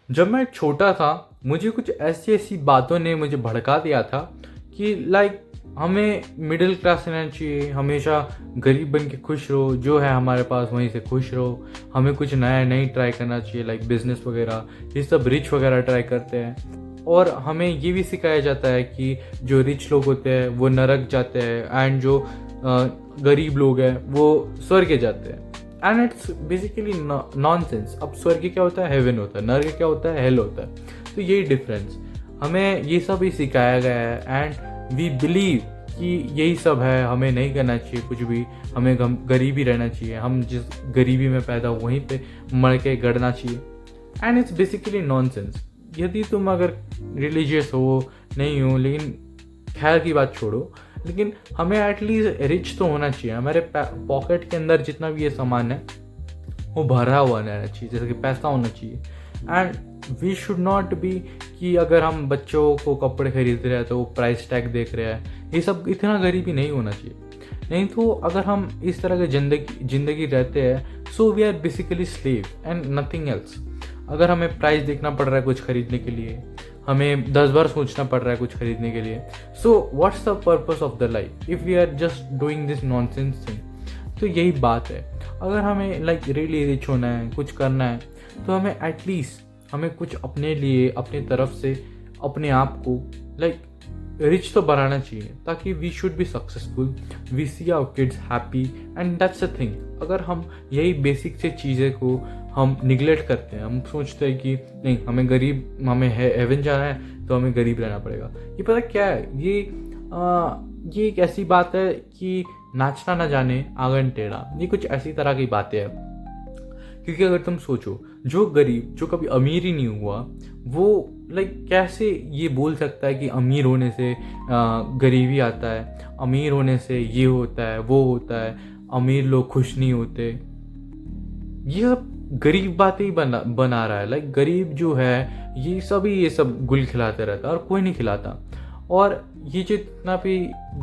जब मैं छोटा था मुझे कुछ ऐसी ऐसी बातों ने मुझे भड़का दिया था कि लाइक हमें मिडिल क्लास रहना चाहिए, हमेशा गरीब बन के खुश रहो, जो है हमारे पास वहीं से खुश रहो, हमें कुछ नया नहीं ट्राई करना चाहिए लाइक बिजनेस वगैरह, ये सब रिच वगैरह ट्राई करते हैं। और हमें ये भी सिखाया जाता है कि जो रिच लोग होते हैं वो नरक जाते हैं एंड जो गरीब लोग हैं वो स्वर्ग जाते हैं। And it's basically nonsense. अब स्वर्ग क्या होता है? हेवन होता है। नर्क क्या होता है? हेल होता है। तो यही डिफरेंस, हमें ये सब ही सिखाया गया है एंड वी बिलीव कि यही सब है, हमें नहीं करना चाहिए कुछ भी, हमें गरीबी रहना चाहिए, हम जिस गरीबी में पैदा वहीं पे मर के गड़ना चाहिए। And it's basically nonsense. यदि तुम अगर रिलीजियस हो नहीं हो, लेकिन खैर की बात छोड़ो, लेकिन हमें एटलीस्ट रिच तो होना चाहिए। हमारे पॉकेट के अंदर जितना भी ये सामान है वो भरा हुआ रहना चाहिए, जैसे कि पैसा होना चाहिए। And we should not be कि अगर हम बच्चों को कपड़े खरीद रहे हैं तो वो प्राइस टैग देख रहे हैं, ये सब इतना गरीबी नहीं होना चाहिए। नहीं तो अगर हम इस तरह की जिंदगी रहते हैं, so we are basically slave and nothing else. अगर हमें प्राइस देखना पड़ रहा है कुछ खरीदने के लिए, हमें 10 बार सोचना पड़ रहा है कुछ खरीदने के लिए, so what's the purpose of the life if we are just doing this nonsense thing. तो यही बात है, अगर हमें लाइक रियली रिच होना है, कुछ करना है, तो हमें एटलीस्ट हमें कुछ अपने लिए अपने तरफ से अपने आप को लाइक रिच तो बनाना चाहिए, ताकि we should be successful, we see our kids happy and that's a thing. अगर हम यही बेसिक से चीज़ें को हम निगलेक्ट करते हैं, हम सोचते हैं कि नहीं हमें हेवन जाना है तो हमें गरीब रहना पड़ेगा, ये पता क्या है, ये एक ऐसी बात है कि नाचना ना जाने आंगन टेढ़ा, ये कुछ ऐसी तरह की बातें हैं। क्योंकि अगर तुम सोचो, जो गरीब जो कभी अमीर ही नहीं हुआ, वो लाइक कैसे ये बोल सकता है कि अमीर होने से गरीबी आता है, अमीर होने से ये होता है वो होता है, अमीर लोग खुश नहीं होते। ये सब गरीब बातें ही बना रहा है। लाइक गरीब जो है ये सब गुल खिलाते रहता है और कोई नहीं खिलाता। और ये जितना भी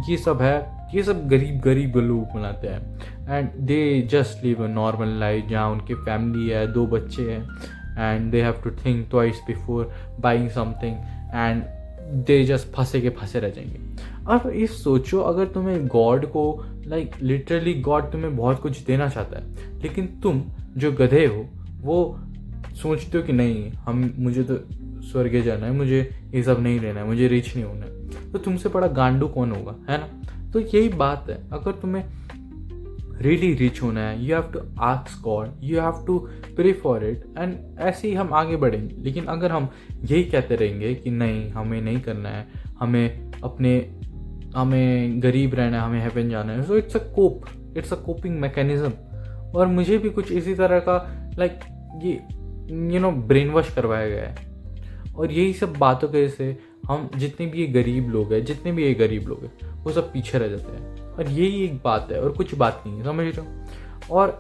ये सब है, ये सब गरीब गरीब लोग बनाते हैं and they just live a normal life, जहाँ उनकी फैमिली है, 2 बच्चे हैं and they have to think twice before buying something and they just फंसे के फंसे रह जाएंगे। अब इफ सोचो, अगर तुम्हें गॉड को लाइक लिटरली गॉड तुम्हें बहुत कुछ देना चाहता है, लेकिन तुम जो गधे हो वो सोचते हो कि नहीं मुझे तो स्वर्ग जाना है, मुझे ये सब नहीं लेना है, मुझे रिच नहीं होना है, तो तुमसे बड़ा गांडू कौन होगा, है ना? तो यही बात है, अगर तुम्हें रियली रिच होना है, you have to ask God, you have to pray for it and ऐसे ही हम आगे बढ़ेंगे। लेकिन अगर हम यही कहते रहेंगे कि नहीं हमें नहीं करना है, हमें गरीब रहना है, हमें हेवन जाना है, so it's a coping mechanism. और मुझे भी कुछ इसी तरह का लाइक ये ब्रेन वॉश करवाया गया है। और यही सब बातों की वजह से हम जितने भी ये गरीब लोग हैं वो सब पीछे रह जाते हैं। और यही एक बात है और कुछ बात नहीं है, समझ रहे हो? और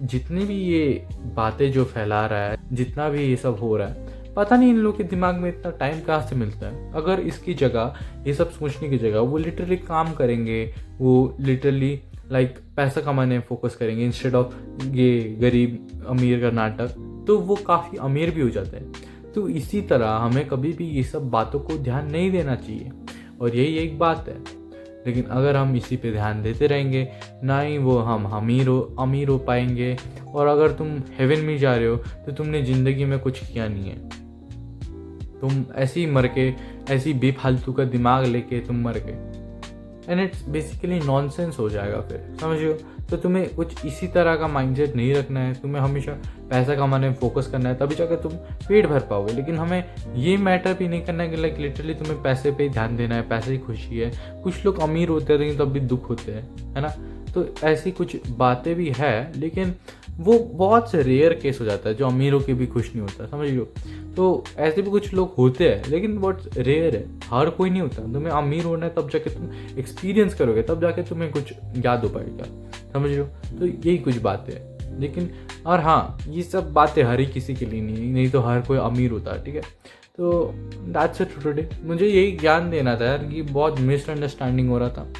जितनी भी ये बातें जो फैला रहा है, जितना भी ये सब हो रहा है, पता नहीं इन लोगों के दिमाग में इतना टाइम कहाँ से मिलता है। अगर इसकी जगह, ये सब सोचने की जगह वो लिटरली काम करेंगे, वो लिटरली लाइक पैसा कमाने में फोकस करेंगे इंस्टेड ऑफ ये गरीब अमीर का नाटक, तो वो काफ़ी अमीर भी हो जाते हैं। तो इसी तरह हमें कभी भी ये सब बातों को ध्यान नहीं देना चाहिए। और यही एक बात है। लेकिन अगर हम इसी पे ध्यान देते रहेंगे, ना ही वो हम अमीर हो पाएंगे। और अगर तुम हेवन में जा रहे हो तो तुमने ज़िंदगी में कुछ किया नहीं है, तुम ऐसे ही मर के, ऐसी बेफालतू का दिमाग लेके तुम मर गए एंड इट्स बेसिकली नॉनसेंस हो जाएगा फिर, समझियो? तो तुम्हें कुछ इसी तरह का माइंडसेट नहीं रखना है, तुम्हें हमेशा पैसा कमाने में फोकस करना है, तभी जाकर तुम पेट भर पाओगे। लेकिन हमें ये मैटर भी नहीं करना है कि लाइक लिटरली तुम्हें पैसे पे ही ध्यान देना है, पैसे ही खुशी है। कुछ लोग अमीर होते हैं लेकिन तब भी दुख होते हैं, है ना? तो ऐसी कुछ बातें भी है, लेकिन वो बहुत से रेयर केस हो जाता है जो अमीरों के भी खुश नहीं होता, समझ लो। तो ऐसे भी कुछ लोग होते हैं, लेकिन बहुत रेयर है, हर कोई नहीं होता। तुम्हें अमीर होना है तब जाके तुम एक्सपीरियंस करोगे, तब जाके तुम्हें कुछ याद हो पाएगा, समझ लो। तो यही कुछ बातें हैं। लेकिन और हाँ, ये सब बातें हर ही किसी के लिए नहीं तो हर कोई अमीर होता है, ठीक है? तो दैट्स इट टुडे। मुझे यही ज्ञान देना था यार, कि बहुत मिसअंडरस्टैंडिंग हो रहा था।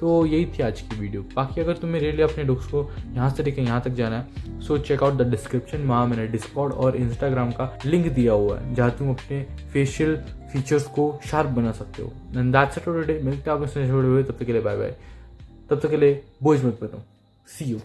तो यही थी आज की वीडियो। बाकी अगर तुम्हें रियली अपने लुक्स को यहाँ से लेकर यहाँ तक जाना है, so check out the description. वहाँ मैंने डिस्कॉर्ड और इंस्टाग्राम का लिंक दिया हुआ है जहाँ तुम अपने फेशियल फीचर्स को शार्प बना सकते हो। And that's it for today. मिलते हैं आपको नेक्स्ट वीडियो में। तब तक के लिए बाय बाय। तब तक के लिए बोझ मत बनो। सी यू।